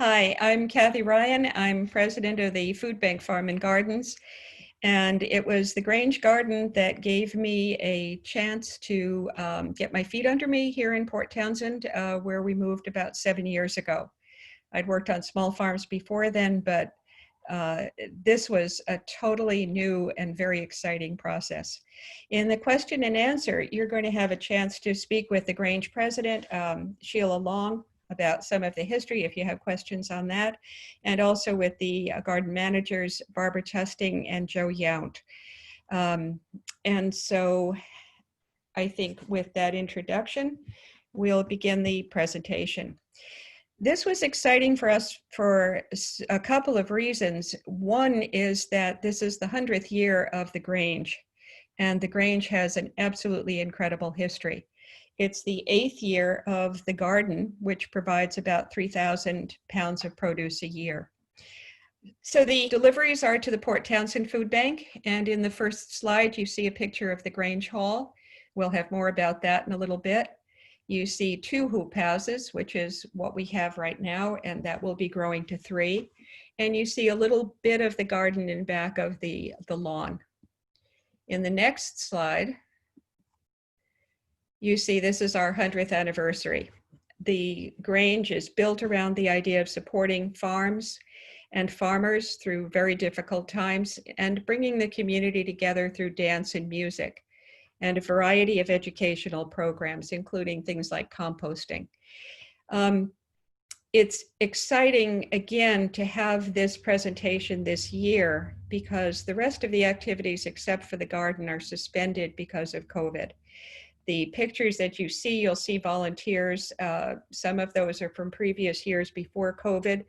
Hi, I'm Kathy Ryan. I'm president of the Food Bank Farm and Gardens. And it was the Grange Garden that gave me a chance to get my feet under me here in Port Townsend, where we moved about 7 years ago. I'd worked on small farms before then, but this was a totally new and very exciting process. In the question and answer, you're going to have a chance to speak with the Grange president, Sheila Long, about some of the history, if you have questions on that, and also with the garden managers, Barbara Tusting and Joe Yount. And so I think with that introduction, we'll begin the presentation. This was exciting for us for a couple of reasons. One is that this is the 100th year of the Grange, and the Grange has an absolutely incredible history. It's the 8th year of the garden, which provides about 3,000 pounds of produce a year. So the deliveries are to the Port Townsend Food Bank, and in the first slide, you see a picture of the Grange Hall. We'll have more about that in a little bit. You see 2 hoop houses, which is what we have right now, and that will be growing to 3. And you see a little bit of the garden in back of the lawn. In the next slide, you see this is our 100th anniversary. The Grange is built around the idea of supporting farms and farmers through very difficult times and bringing the community together through dance and music and a variety of educational programs, including things like composting. It's exciting, again, to have this presentation this year because the rest of the activities except for the garden are suspended because of COVID. The pictures that you see, you'll see volunteers. Some of those are from previous years before COVID.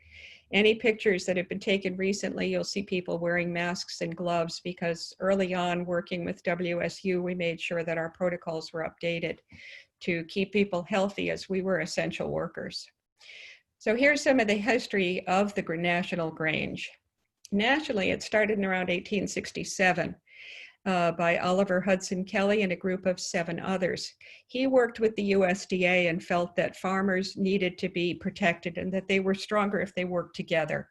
Any pictures that have been taken recently, you'll see people wearing masks and gloves because early on working with WSU, we made sure that our protocols were updated to keep people healthy as we were essential workers. So here's some of the history of the National Grange. Nationally, it started in around 1867. By Oliver Hudson Kelly and a group of 7 others. He worked with the USDA and felt that farmers needed to be protected and that they were stronger if they worked together.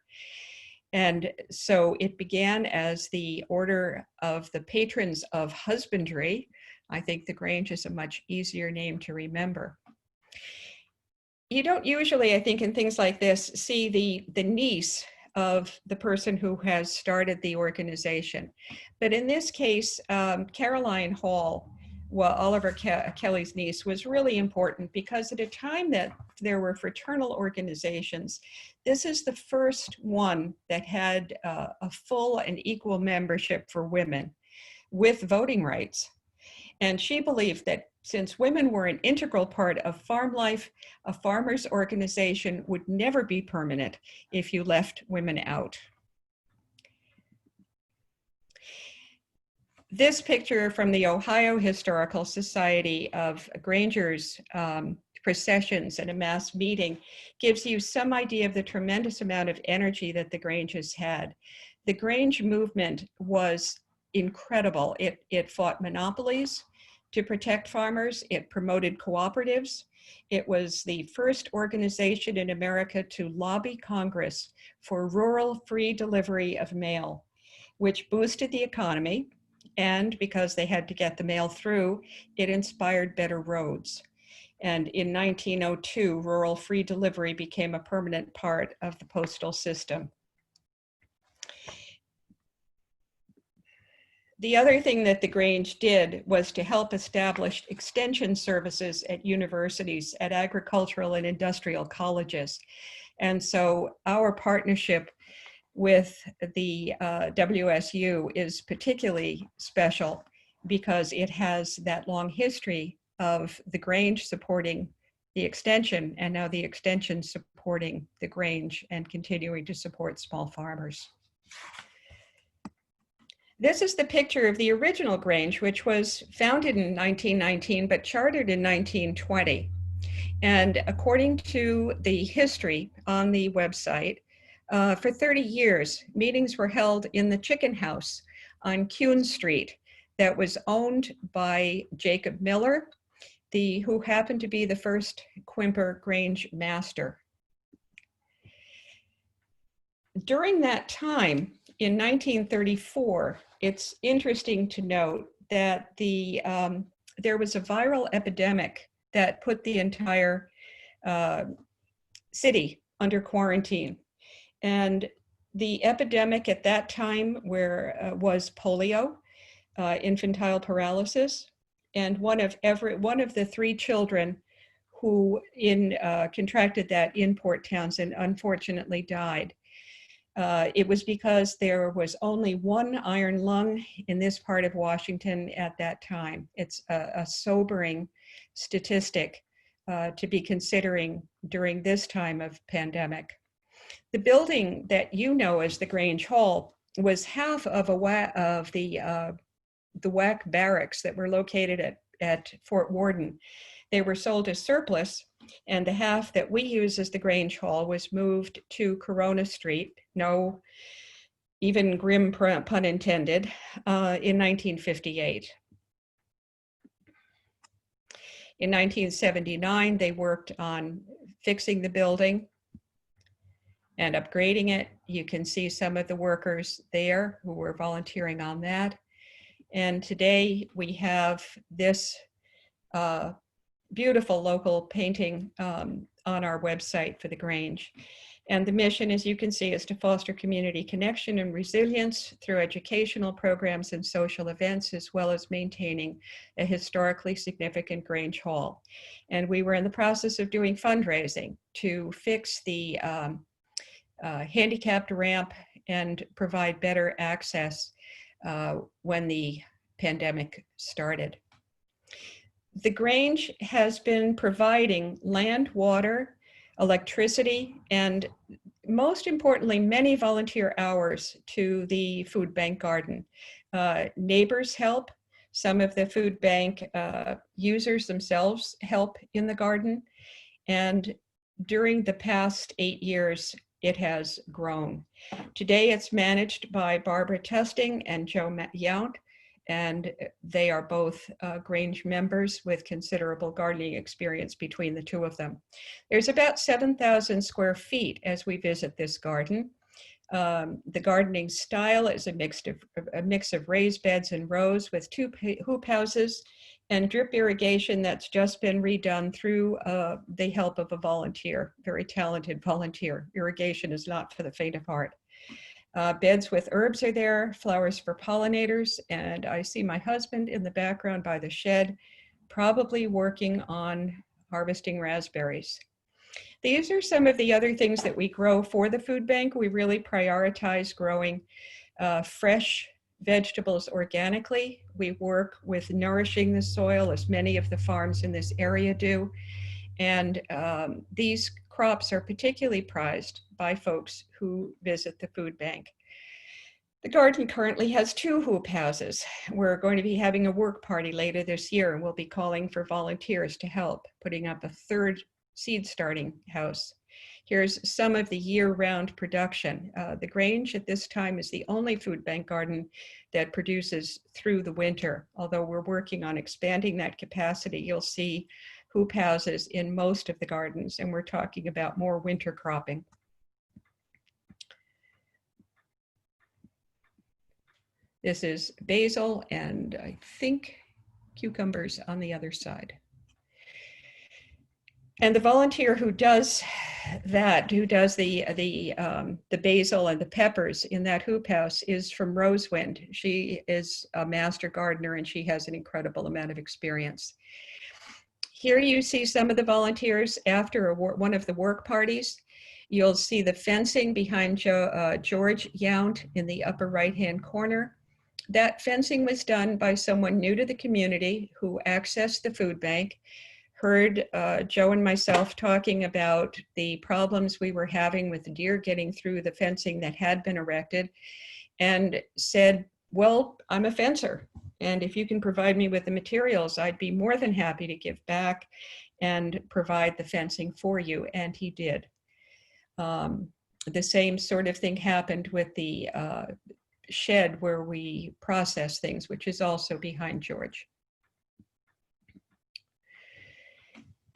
And so it began as the Order of the Patrons of Husbandry. I think the Grange is a much easier name to remember. You don't usually, I think, in things like this, see the niece of the person who has started the organization. But in this case, Caroline Hall, well, Oliver Kelly's niece, was really important because at a time that there were fraternal organizations, this is the first one that had a full and equal membership for women with voting rights. And she believed that since women were an integral part of farm life, a farmers' organization would never be permanent if you left women out. This picture from the Ohio Historical Society of Grangers processions and a mass meeting gives you some idea of the tremendous amount of energy that the Grange has had. The Grange movement was incredible. It fought monopolies to protect farmers. It promoted cooperatives. It was the first organization in America to lobby Congress for rural free delivery of mail, which boosted the economy. And because they had to get the mail through, it inspired better roads. And in 1902, rural free delivery became a permanent part of the postal system. The other thing that the Grange did was to help establish extension services at universities, at agricultural and industrial colleges. And so our partnership with the WSU is particularly special because it has that long history of the Grange supporting the extension and now the extension supporting the Grange and continuing to support small farmers. This is the picture of the original Grange, which was founded in 1919, but chartered in 1920. And according to the history on the website, for 30 years, meetings were held in the chicken house on Kuhn Street that was owned by Jacob Miller, who happened to be the first Quimper Grange master. During that time, in 1934, it's interesting to note that there was a viral epidemic that put the entire city under quarantine. And the epidemic at that time was polio, infantile paralysis, and one of the 3 children who contracted that in Port Townsend unfortunately died. It was because there was only 1 iron lung in this part of Washington at that time. It's a sobering statistic to be considering during this time of pandemic. The building that you know as the Grange Hall was half of the WAC barracks that were located at Fort Worden. They were sold as surplus, and the half that we use as the Grange Hall was moved to Corona Street, no even grim pun intended, in 1958. In 1979, they worked on fixing the building and upgrading it. You can see some of the workers there who were volunteering on that. And today we have this beautiful local painting on our website for the Grange. And the mission, as you can see, is to foster community connection and resilience through educational programs and social events, as well as maintaining a historically significant Grange Hall. And we were in the process of doing fundraising to fix the handicapped ramp and provide better access when the pandemic started. The Grange has been providing land, water, electricity, and most importantly, many volunteer hours to the food bank garden. Neighbors help. Some of the food bank users themselves help in the garden. And during the past 8 years, it has grown. Today, it's managed by Barbara Testing and Joe Yount, and they are both Grange members with considerable gardening experience between the 2 of them. There's about 7,000 square feet as we visit this garden. The gardening style is a mix of raised beds and rows with 2 hoop houses and drip irrigation that's just been redone through the help of a volunteer, very talented volunteer. Irrigation is not for the faint of heart. Beds with herbs are there, flowers for pollinators, and I see my husband in the background by the shed, probably working on harvesting raspberries. These are some of the other things that we grow for the food bank. We really prioritize growing fresh vegetables organically. We work with nourishing the soil, as many of the farms in this area do. And these crops are particularly prized by folks who visit the food bank. The garden currently has 2 hoop houses. We're going to be having a work party later this year, and we'll be calling for volunteers to help, putting up a 3rd seed starting house. Here's some of the year-round production. The Grange at this time is the only food bank garden that produces through the winter. Although we're working on expanding that capacity, you'll see hoop houses in most of the gardens, and we're talking about more winter cropping. This is basil and I think cucumbers on the other side. And the volunteer who does that, who does the basil and the peppers in that hoop house, is from Rosewind. She is a master gardener and she has an incredible amount of experience. Here you see some of the volunteers after one of the work parties. You'll see the fencing behind George Yount in the upper right-hand corner. That fencing was done by someone new to the community who accessed the food bank, heard Joe and myself talking about the problems we were having with the deer getting through the fencing that had been erected, and said, well, I'm a fencer, and if you can provide me with the materials, I'd be more than happy to give back and provide the fencing for you, and he did. The same sort of thing happened with the shed where we process things, which is also behind George.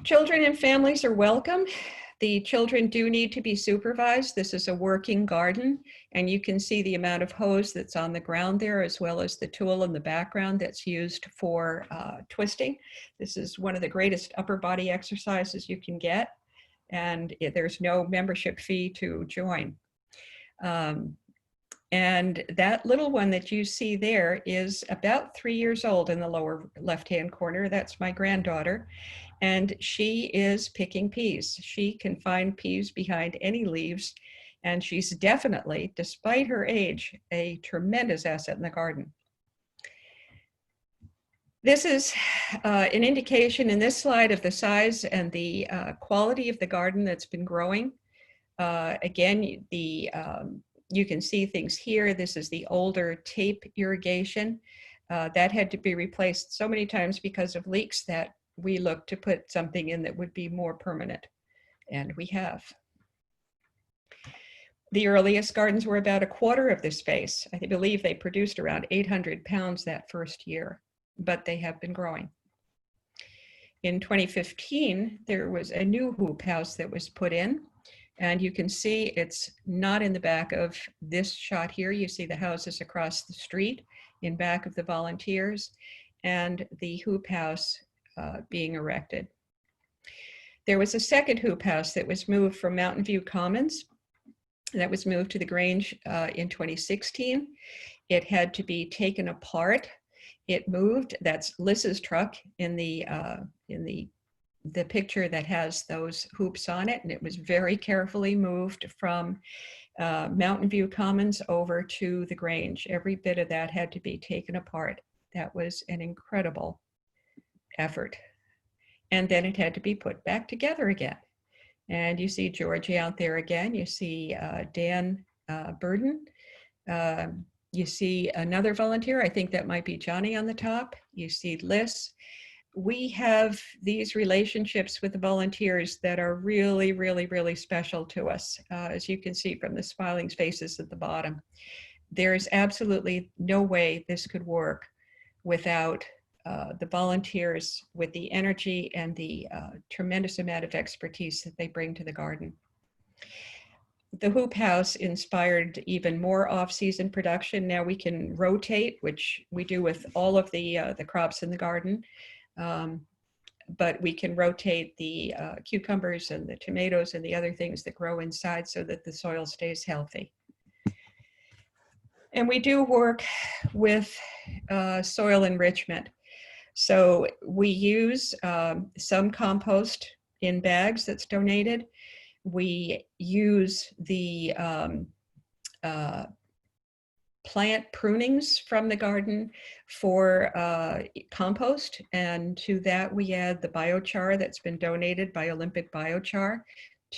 Children and families are welcome. The children do need to be supervised. This is a working garden, and you can see the amount of hose that's on the ground there, as well as the tool in the background that's used for twisting. This is one of the greatest upper body exercises you can get, and there's no membership fee to join. And that little one that you see there is about 3 years old in the lower left-hand corner. That's my granddaughter. And she is picking peas. She can find peas behind any leaves. And she's definitely, despite her age, a tremendous asset in the garden. This is an indication in this slide of the size and the quality of the garden that's been growing. Again, you can see things here. This is the older tape irrigation. That had to be replaced so many times because of leaks that we looked to put something in that would be more permanent, and we have. The earliest gardens were about a quarter of the space. I believe they produced around 800 pounds that first year, but they have been growing. In 2015, there was a new hoop house that was put in. And you can see it's not in the back of this shot here. You see the houses across the street in back of the volunteers and the hoop house being erected. There was a second hoop house that was moved from Mountain View Commons. That was moved to the Grange in 2016. It had to be taken apart. It moved. That's Liz's truck in the picture that has those hoops on it, and it was very carefully moved from Mountain View Commons over to the Grange. Every bit of that had to be taken apart. That was an incredible effort. And then it had to be put back together again. And you see Georgie out there again. You see Dan Burden. You see another volunteer. I think that might be Johnny on the top. You see Liz. We have these relationships with the volunteers that are really, really, really special to us. As you can see from the smiling faces at the bottom, there is absolutely no way this could work without the volunteers with the energy and the tremendous amount of expertise that they bring to the garden. The hoop house inspired even more off-season production. Now we can rotate, which we do with all of the crops in the garden. But we can rotate the cucumbers and the tomatoes and the other things that grow inside so that the soil stays healthy. And we do work with soil enrichment. So we use some compost in bags that's donated. We use the plant prunings from the garden for compost, and to that we add the biochar that's been donated by Olympic Biochar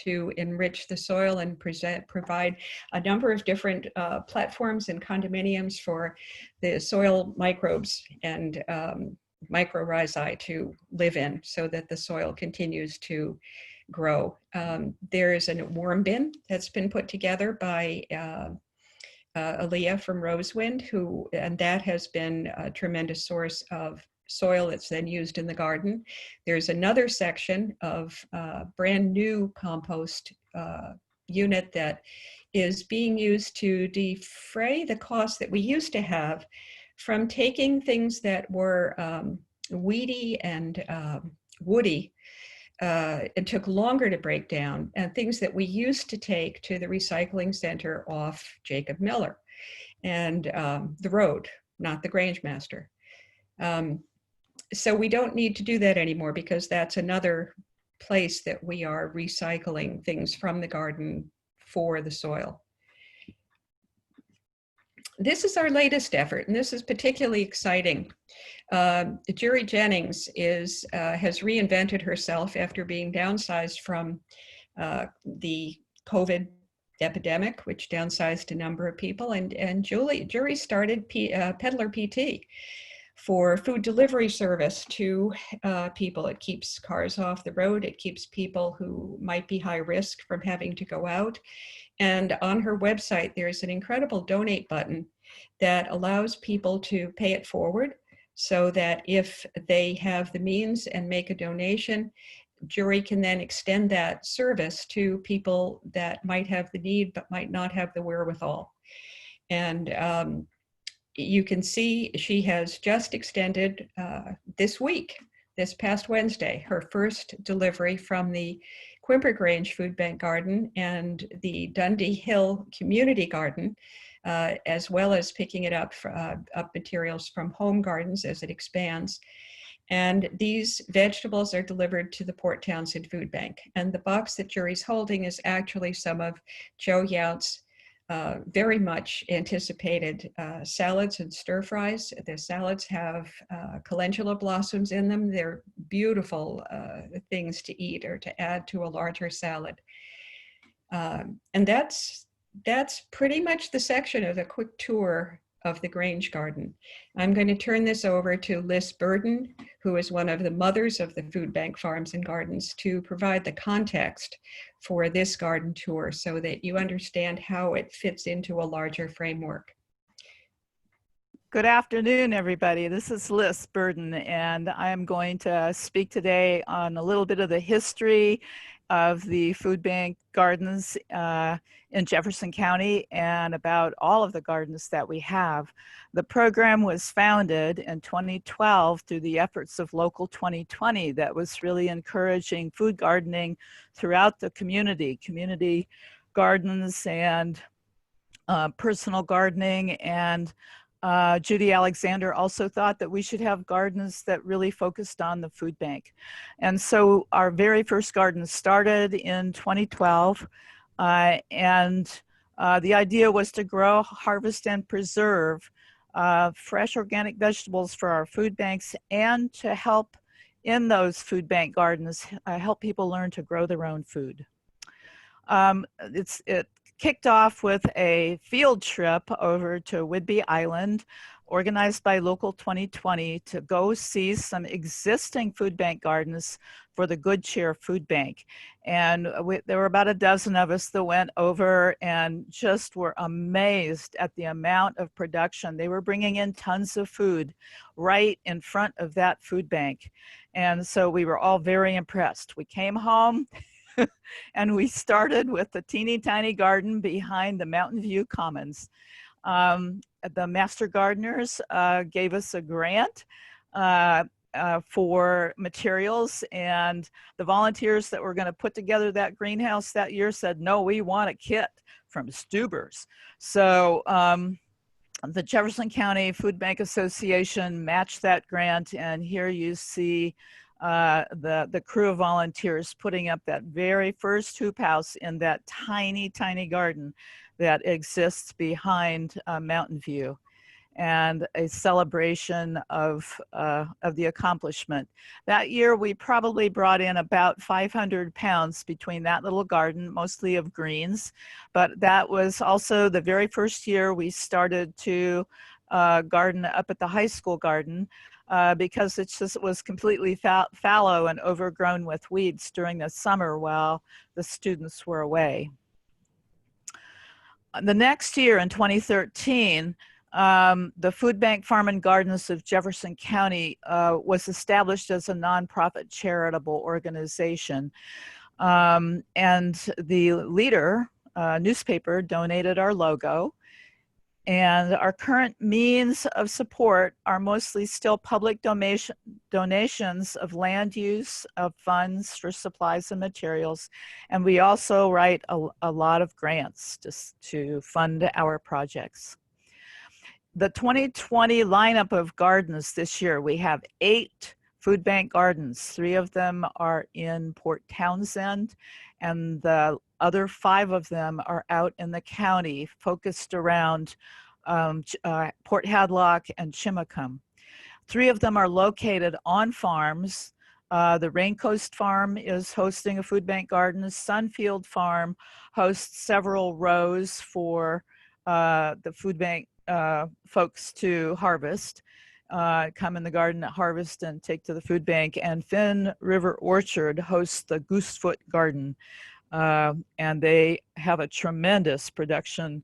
to enrich the soil and provide a number of different platforms and condominiums for the soil microbes and mycorrhizae to live in, so that the soil continues to grow. There is a worm bin that's been put together by Aaliyah from Rosewind, and that has been a tremendous source of soil that's then used in the garden. There's another section of brand new compost unit that is being used to defray the costs that we used to have from taking things that were weedy and woody. It took longer to break down, and things that we used to take to the recycling center off Jacob Miller and the road, not the Grange Master. So we don't need to do that anymore, because that's another place that we are recycling things from the garden for the soil. This is our latest effort, and this is particularly exciting. Jury Jennings has reinvented herself after being downsized from the COVID epidemic, which downsized a number of people. And Jury started Peddler PT for food delivery service to people. It keeps cars off the road. It keeps people who might be high risk from having to go out. And on her website, there's an incredible donate button that allows people to pay it forward, so that if they have the means and make a donation, jury can then extend that service to people that might have the need but might not have the wherewithal. And you can see she has just extended this past Wednesday, her first delivery from the Quimper Grange Food Bank Garden and the Dundee Hill Community Garden, as well as picking it up materials from home gardens as it expands. And these vegetables are delivered to the Port Townsend Food Bank. And the box that Jury's holding is actually some of Joe Yount's very much anticipated salads and stir fries. The salads have calendula blossoms in them. They're beautiful things to eat or to add to a larger salad. And that's pretty much the section of a quick tour of the Grange Garden. I'm going to turn this over to Liz Burden, who is one of the mothers of the Food Bank Farms and Gardens, to provide the context for this garden tour so that you understand how it fits into a larger framework. Good afternoon, everybody. This is Liz Burden, and I am going to speak today on a little bit of the history of the food bank gardens in Jefferson County and about all of the gardens that we have. The program was founded in 2012 through the efforts of Local 2020 that was really encouraging food gardening throughout the community gardens and personal gardening. And Judy Alexander also thought that we should have gardens that really focused on the food bank. And so our very first garden started in 2012. And the idea was to grow, harvest, and preserve fresh organic vegetables for our food banks, and to help in those food bank gardens, help people learn to grow their own food. It kicked off with a field trip over to Whidbey Island, organized by Local 2020, to go see some existing food bank gardens for the Good Cheer Food Bank. And there were about a dozen of us that went over and just were amazed at the amount of production. They were bringing in tons of food right in front of that food bank. And so we were all very impressed. We came home and we started with the teeny tiny garden behind the Mountain View Commons. The Master Gardeners gave us a grant for materials, and the volunteers that were going to put together that greenhouse that year said, no, we want a kit from Stuber's. So the Jefferson County Food Bank Association matched that grant, and here you see the crew of volunteers putting up that very first hoop house in that tiny garden that exists behind Mountain View, and a celebration of the accomplishment. That year we probably brought in about 500 pounds between that little garden, mostly of greens, but that was also the very first year we started to garden up at the high school garden. Because it just was completely fallow and overgrown with weeds during the summer while the students were away. The next year in 2013, the Food Bank Farm and Gardens of Jefferson County was established as a nonprofit charitable organization. And the Leader newspaper donated our logo. And our current means of support are mostly still public donations of land use, of funds for supplies and materials. And we also write a lot of grants just to fund our projects. The 2020 lineup of gardens this year, we have 8 food bank gardens. 3 of them are in Port Townsend, and the other 5 of them are out in the county, focused around Port Hadlock and Chimacum. 3 of them are located on farms. The Rain Coast Farm is hosting a food bank garden. Sunfield Farm hosts several rows for the food bank folks to harvest. Come in the garden at harvest and take to the food bank. And Finn River Orchard hosts the Goosefoot Garden. And they have a tremendous production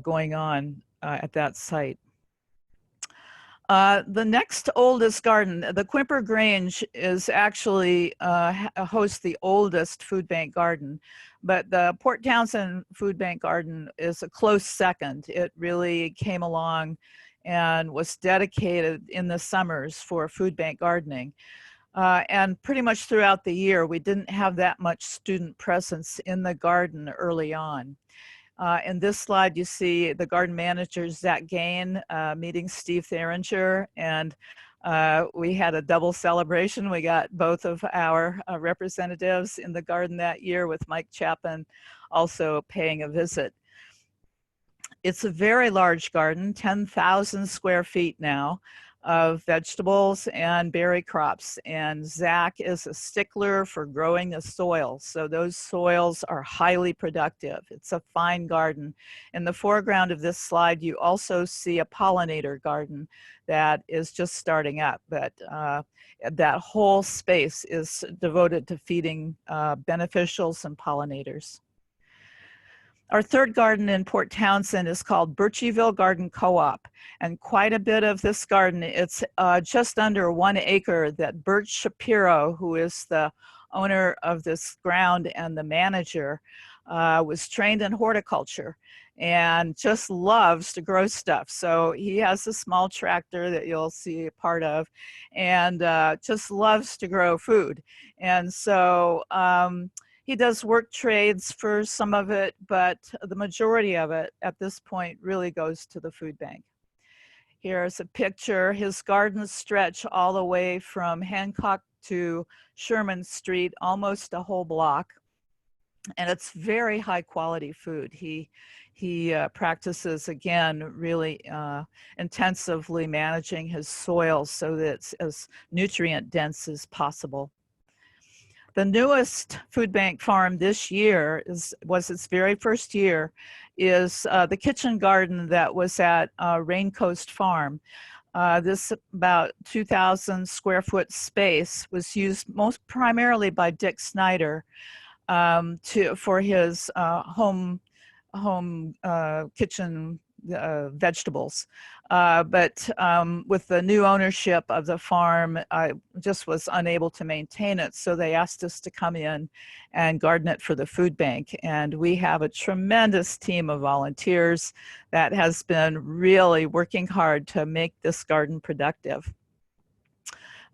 going on at that site. The next oldest garden, the Quimper Grange, is actually hosts the oldest food bank garden, but the Port Townsend Food Bank Garden is a close second. It really came along and was dedicated in the summers for food bank gardening. And pretty much throughout the year, we didn't have that much student presence in the garden early on. In this slide, you see the garden manager, Zach Gain, meeting Steve Theringer, and we had a double celebration. We got both of our representatives in the garden that year, with Mike Chapin also paying a visit. It's a very large garden, 10,000 square feet now, of vegetables and berry crops. And Zach is a stickler for growing the soil. So those soils are highly productive. It's a fine garden. In the foreground of this slide, you also see a pollinator garden that is just starting up. But that whole space is devoted to feeding beneficials and pollinators. Our third garden in Port Townsend is called Birchieville Garden Co-op, and quite a bit of this garden, it's just under 1 acre, that Bert Shapiro, who is the owner of this ground and the manager, was trained in horticulture and just loves to grow stuff. So he has a small tractor that you'll see a part of, and just loves to grow food. And so he does work trades for some of it, but the majority of it at this point really goes to the food bank. Here's a picture. His gardens stretch all the way from Hancock to Sherman Street, almost a whole block. And it's very high quality food. He practices, again, really intensively managing his soil so that it's as nutrient dense as possible. The newest food bank farm this year was its very first year, is the kitchen garden that was at Rain Coast Farm. This about 2,000 square foot space was used most primarily by Dick Snyder for his home kitchen vegetables. But with the new ownership of the farm, I just was unable to maintain it. So they asked us to come in and garden it for the food bank. And we have a tremendous team of volunteers that has been really working hard to make this garden productive.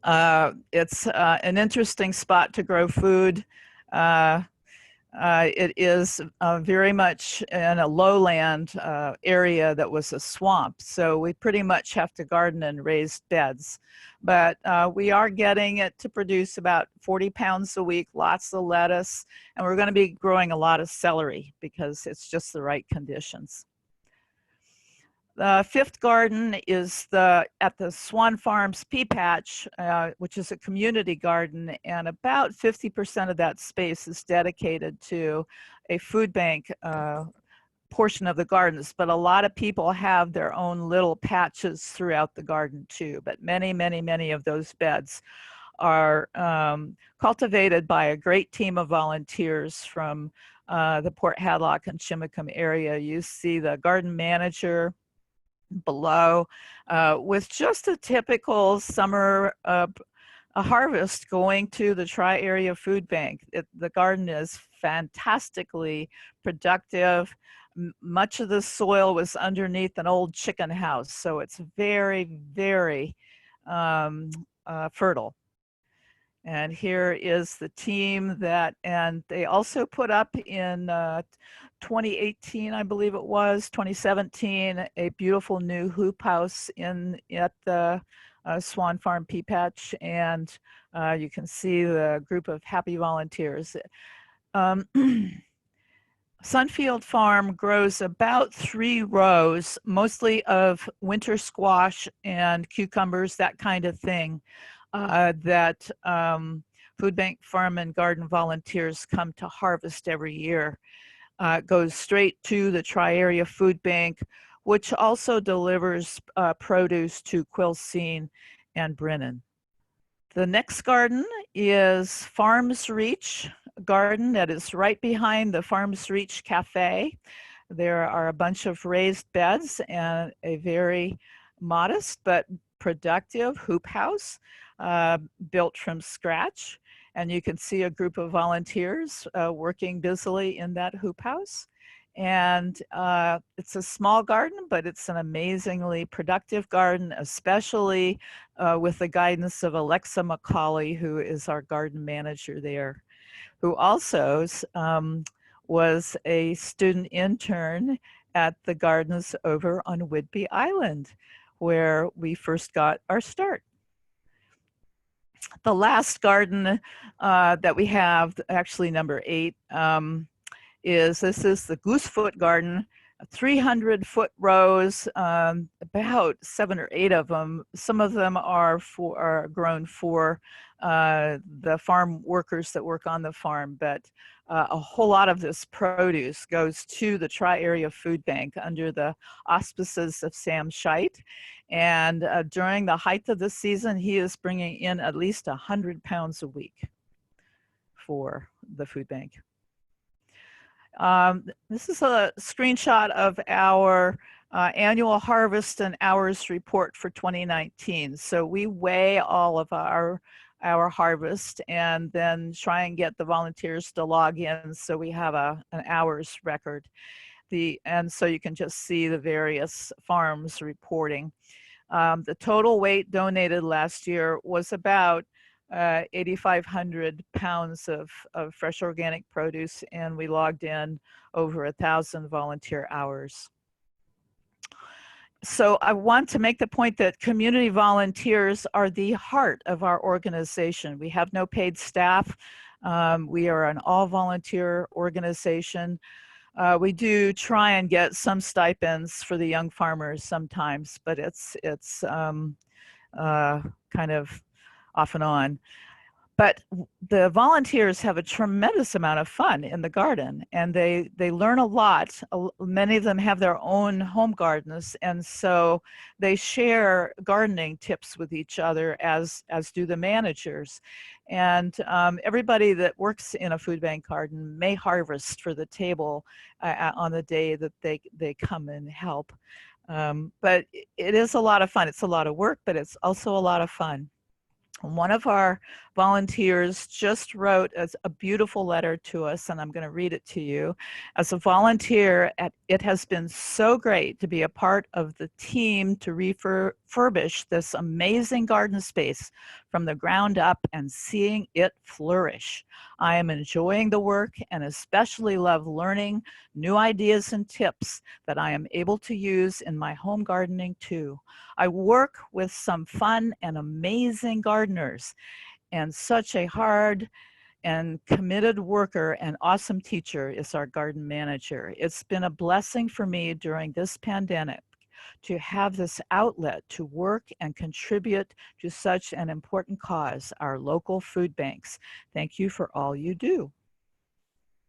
It's an interesting spot to grow food. It is very much in a lowland area that was a swamp. So we pretty much have to garden in raised beds. But we are getting it to produce about 40 pounds a week, lots of lettuce, and we're going to be growing a lot of celery because it's just the right conditions. The fifth garden is at the Swan Farms Pea Patch, which is a community garden, and about 50% of that space is dedicated to a food bank portion of the gardens. But a lot of people have their own little patches throughout the garden too. But many, many, many of those beds are cultivated by a great team of volunteers from the Port Hadlock and Chimacum area. You see the garden manager below with just a typical summer a harvest going to the Tri-Area Food Bank. The garden is fantastically productive. Much of the soil was underneath an old chicken house, so it's very, very fertile. And here is the team and they also put up in 2018, I believe it was, 2017, a beautiful new hoop house at the Swan Farm Pea Patch. And you can see the group of happy volunteers. Sunfield Farm grows about 3 rows, mostly of winter squash and cucumbers, that kind of thing. That food bank farm and garden volunteers come to harvest every year. It goes straight to the Tri-Area Food Bank, which also delivers produce to Quilcene and Brennan. The next garden is Farms Reach garden that is right behind the Farms Reach Cafe. There are a bunch of raised beds and a very modest but productive hoop house built from scratch. And you can see a group of volunteers working busily in that hoop house. And it's a small garden, but it's an amazingly productive garden, especially with the guidance of Alexa McCauley, who is our garden manager there, who also was a student intern at the gardens over on Whidbey Island, where we first got our start. The last garden that we have, actually number 8, is the Goosefoot garden, 300-foot rows, about 7 or 8 of them. Some of them are grown for the farm workers that work on the farm, but a whole lot of this produce goes to the Tri-Area Food Bank under the auspices of Sam Scheit. And during the height of the season, he is bringing in at least 100 pounds a week for the food bank. This is a screenshot of our annual harvest and hours report for 2019. So we weigh all of our harvest and then try and get the volunteers to log in so we have an hours record. And so you can just see the various farms reporting. The total weight donated last year was about 8,500 pounds of fresh organic produce, and we logged in over 1,000 volunteer hours. So I want to make the point that community volunteers are the heart of our organization. We have no paid staff. We are an all-volunteer organization. We do try and get some stipends for the young farmers sometimes, but it's kind of off and on. But the volunteers have a tremendous amount of fun in the garden, and they learn a lot. Many of them have their own home gardens, and so they share gardening tips with each other, as do the managers. And everybody that works in a food bank garden may harvest for the table on the day that they come and help. But it is a lot of fun. It's a lot of work, but it's also a lot of fun. One of our volunteers just wrote a beautiful letter to us, and I'm going to read it to you. As a volunteer, it has been so great to be a part of the team to refurbish this amazing garden space from the ground up and seeing it flourish. I am enjoying the work and especially love learning new ideas and tips that I am able to use in my home gardening too. I work with some fun and amazing gardeners, and such a hard and committed worker and awesome teacher is our garden manager. It's been a blessing for me during this pandemic to have this outlet to work and contribute to such an important cause, our local food banks. Thank you for all you do.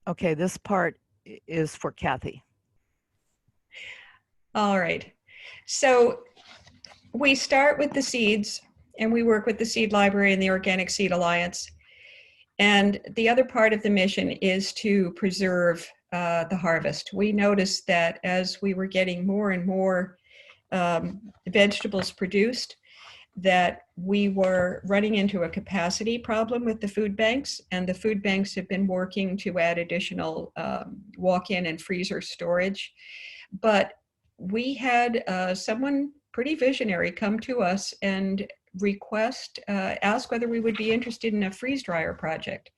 Okay, this part is for Kathy. All right. So we start with the seeds, and we work with the Seed Library and the Organic Seed Alliance. And the other part of the mission is to preserve the harvest. We noticed that as we were getting more and more vegetables produced, that we were running into a capacity problem with the food banks, and the food banks have been working to add additional walk-in and freezer storage. But we had someone pretty visionary come to us and ask whether we would be interested in a freeze dryer project.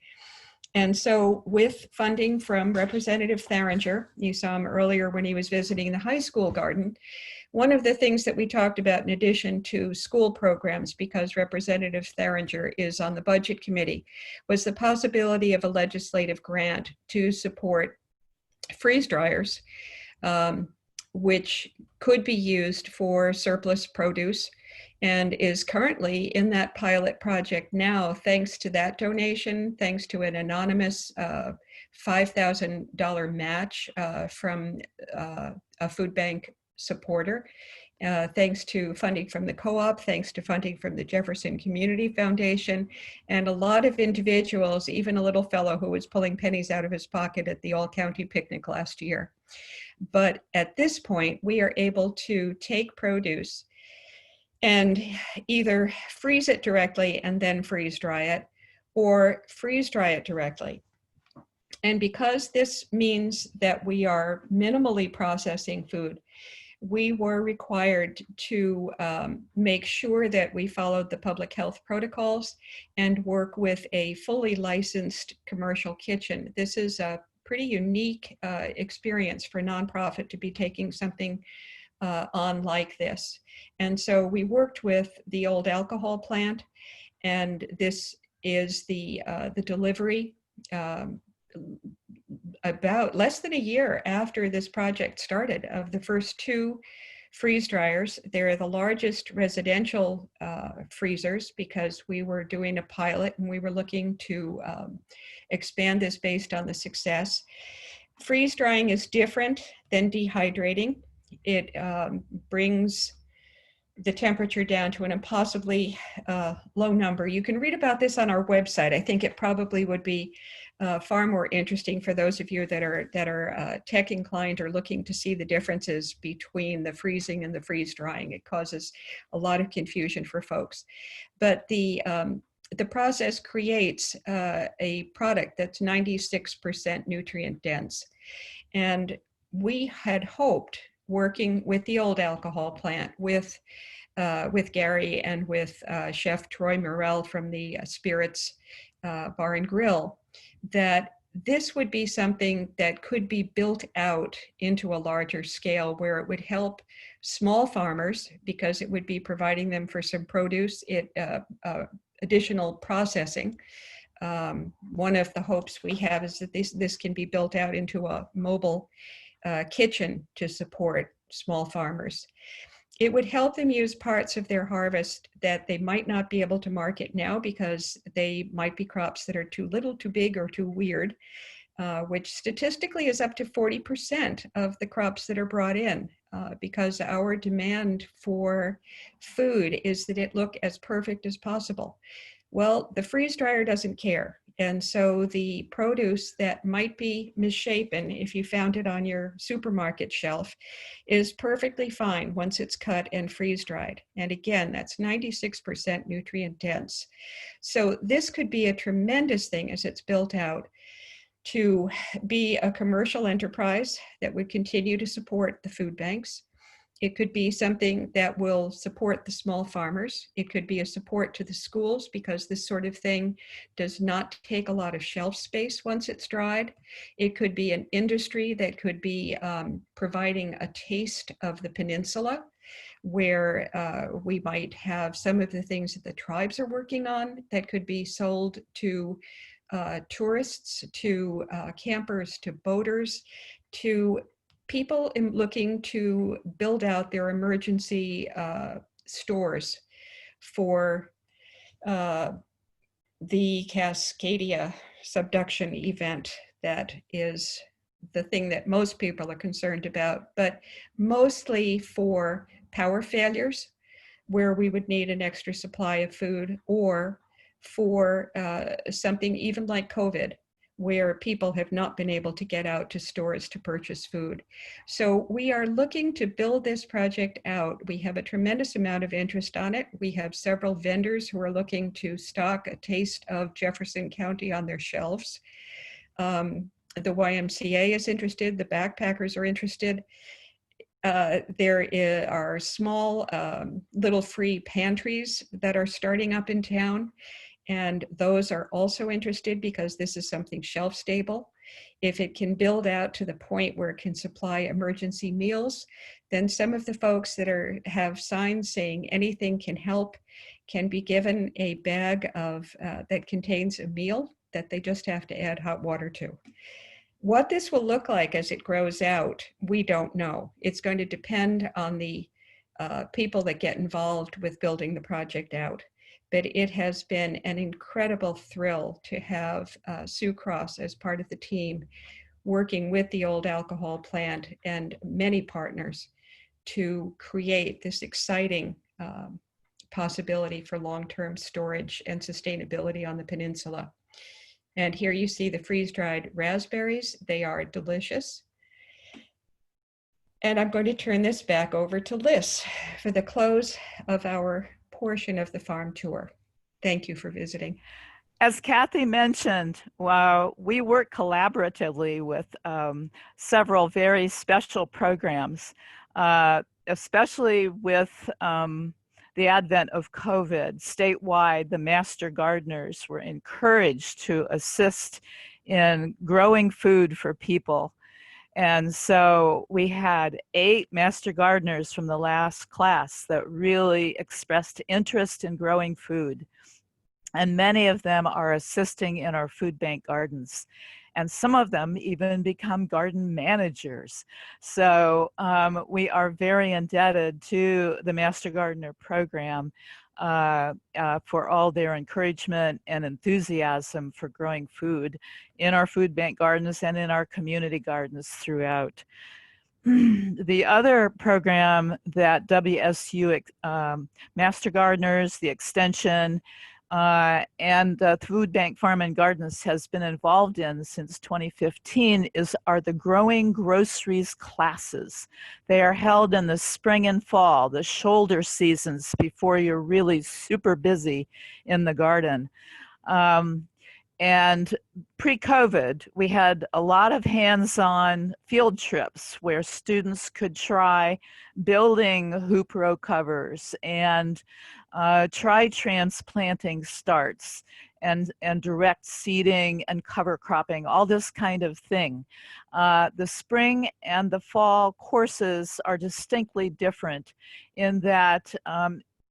And so with funding from Representative Tharinger, you saw him earlier when he was visiting the high school garden, one of the things that we talked about in addition to school programs, because Representative Tharinger is on the budget committee, was the possibility of a legislative grant to support freeze dryers, which could be used for surplus produce, and is currently in that pilot project now, thanks to that donation, thanks to an anonymous $5,000 match from a food bank supporter, thanks to funding from the co-op, thanks to funding from the Jefferson Community Foundation, and a lot of individuals, even a little fellow who was pulling pennies out of his pocket at the all-county picnic last year. But at this point, we are able to take produce and either freeze it directly and then freeze dry it, or freeze dry it directly. And because this means that we are minimally processing food, we were required to make sure that we followed the public health protocols and work with a fully licensed commercial kitchen. This is a pretty unique experience for a nonprofit to be taking something on like this. And so we worked with the old alcohol plant, and this is the delivery about less than a year after this project started of the first two freeze dryers. They're the largest residential freezers because we were doing a pilot and we were looking to expand this based on the success. Freeze drying is different than dehydrating. It brings the temperature down to an impossibly low number. You can read about this on our website. I think it probably would be far more interesting for those of you that are tech inclined or looking to see the differences between the freezing and the freeze drying. It causes a lot of confusion for folks. But the process creates a product that's 96% nutrient dense. And we had hoped, working with the old alcohol plant, with Gary and with Chef Troy Morell from the Spirits Bar and Grill, that this would be something that could be built out into a larger scale where it would help small farmers because it would be providing them for some produce, additional processing. One of the hopes we have is that this can be built out into a mobile kitchen to support small farmers. It would help them use parts of their harvest that they might not be able to market now because they might be crops that are too little, too big, or too weird, which statistically is up to 40% of the crops that are brought in, because our demand for food is that it look as perfect as possible. Well, the freeze dryer doesn't care. And so the produce that might be misshapen, if you found it on your supermarket shelf, is perfectly fine once it's cut and freeze dried. And again, that's 96% nutrient dense. So this could be a tremendous thing as it's built out to be a commercial enterprise that would continue to support the food banks. It could be something that will support the small farmers. It could be a support to the schools because this sort of thing does not take a lot of shelf space once it's dried. It could be an industry that could be providing a taste of the peninsula, where we might have some of the things that the tribes are working on that could be sold to tourists, to campers, to boaters, to people looking to build out their emergency stores for the Cascadia subduction event. That is the thing that most people are concerned about, but mostly for power failures where we would need an extra supply of food, or for something even like COVID, where people have not been able to get out to stores to purchase food. So we are looking to build this project out. We have a tremendous amount of interest on it. We have several vendors who are looking to stock a taste of Jefferson County on their shelves. The YMCA is interested, the backpackers are interested. There are small little free pantries that are starting up in town. And those are also interested because this is something shelf stable. If it can build out to the point where it can supply emergency meals, then some of the folks that have signs saying anything can help can be given a bag of that contains a meal that they just have to add hot water to. What this will look like as it grows out, we don't know. It's going to depend on the people that get involved with building the project out. But it has been an incredible thrill to have Sue Cross as part of the team, working with the old alcohol plant and many partners to create this exciting possibility for long-term storage and sustainability on the peninsula. And here you see the freeze-dried raspberries. They are delicious. And I'm going to turn this back over to Liz for the close of our portion of the farm tour. Thank you for visiting. As Kathy mentioned, we work collaboratively with several very special programs, especially with the advent of COVID. Statewide, the Master Gardeners were encouraged to assist in growing food for people. And so we had 8 Master Gardeners from the last class that really expressed interest in growing food. And many of them are assisting in our food bank gardens. And some of them even become garden managers. So we are very indebted to the Master Gardener program for all their encouragement and enthusiasm for growing food in our food bank gardens and in our community gardens throughout. The other program that WSU Master Gardeners, the Extension, and the Food Bank Farm and Gardens has been involved in since 2015 are the Growing Groceries classes. They are held in the spring and fall, the shoulder seasons before you're really super busy in the garden. And pre-COVID, we had a lot of hands-on field trips where students could try building hoop row covers and try transplanting starts and direct seeding and cover cropping, all this kind of thing. The spring and the fall courses are distinctly different in that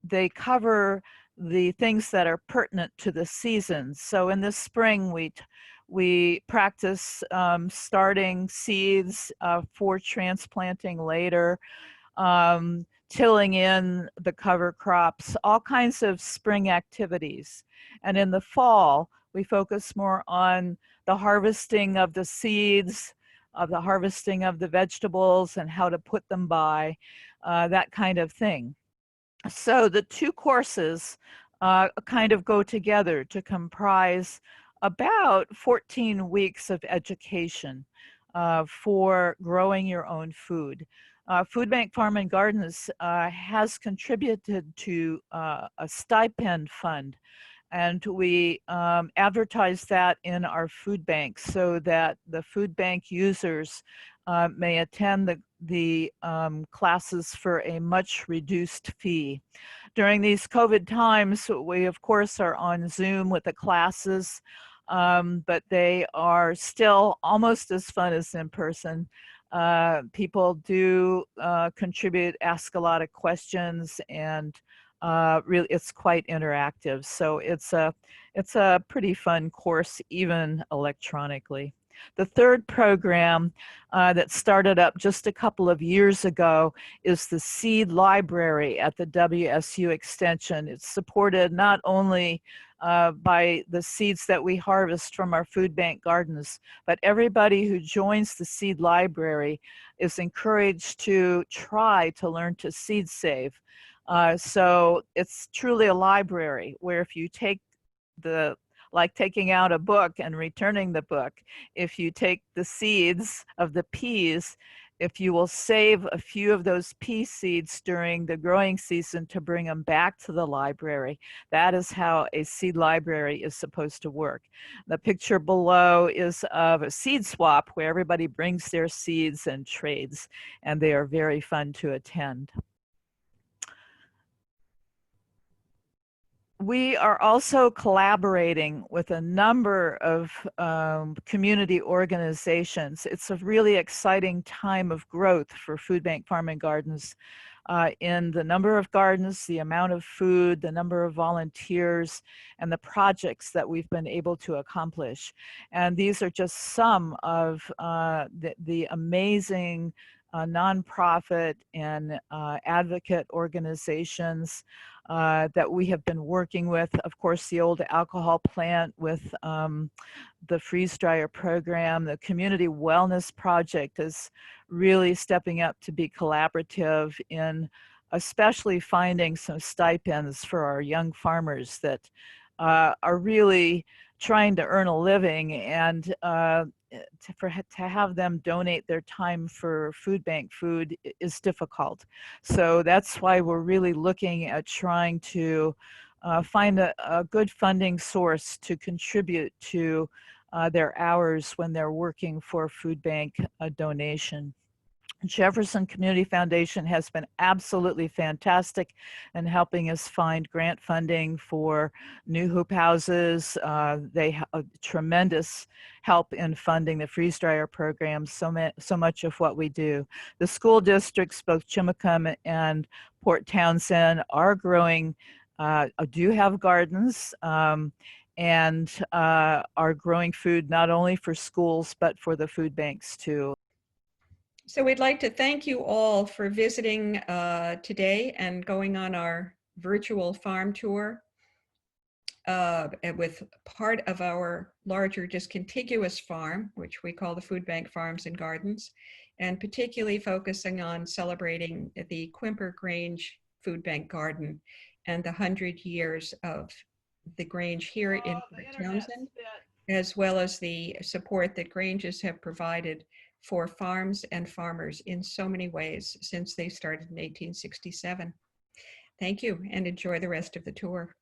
they cover the things that are pertinent to the season. So in the spring, we practice starting seeds for transplanting later, tilling in the cover crops, all kinds of spring activities. And in the fall, we focus more on the harvesting of the seeds, of the harvesting of the vegetables and how to put them by, that kind of thing. So the 2 courses kind of go together to comprise about 14 weeks of education for growing your own food. Food Bank Farm and Gardens has contributed to a stipend fund, and we advertise that in our food bank so that the food bank users may attend the classes for a much reduced fee. During these COVID times, we of course are on Zoom with the classes, but they are still almost as fun as in person. People do contribute, ask a lot of questions, and really it's quite interactive. So it's a pretty fun course, even electronically. The third program that started up just a couple of years ago is the Seed Library at the WSU Extension. It's supported not only by the seeds that we harvest from our food bank gardens, but everybody who joins the Seed Library is encouraged to try to learn to seed save. So it's truly a library where if you take like taking out a book and returning the book, if you take the seeds of the peas, if you will save a few of those pea seeds during the growing season to bring them back to the library, that is how a seed library is supposed to work. The picture below is of a seed swap where everybody brings their seeds and trades, and they are very fun to attend. We are also collaborating with a number of community organizations. It's a really exciting time of growth for Food Bank Farm and Gardens in the number of gardens, the amount of food, the number of volunteers, and the projects that we've been able to accomplish. And these are just some of the amazing nonprofit and advocate organizations that we have been working with. Of course, the old alcohol plant with the freeze dryer program. The Community Wellness Project is really stepping up to be collaborative in especially finding some stipends for our young farmers that are really trying to earn a living, and to have them donate their time for food bank food is difficult. So that's why we're really looking at trying to find a good funding source to contribute to their hours when they're working for food bank donation. Jefferson Community Foundation has been absolutely fantastic in helping us find grant funding for new hoop houses. They have a tremendous help in funding the freeze dryer program, so much of what we do. The school districts, both Chimacum and Port Townsend, are growing, do have gardens, and are growing food not only for schools, but for the food banks too. So we'd like to thank you all for visiting today and going on our virtual farm tour with part of our larger just contiguous farm, which we call the Food Bank Farms and Gardens, and particularly focusing on celebrating the Quimper Grange Food Bank Garden and the 100 years of the Grange here in Port Townsend, as well as the support that Granges have provided for farms and farmers in so many ways since they started in 1867. Thank you, and enjoy the rest of the tour.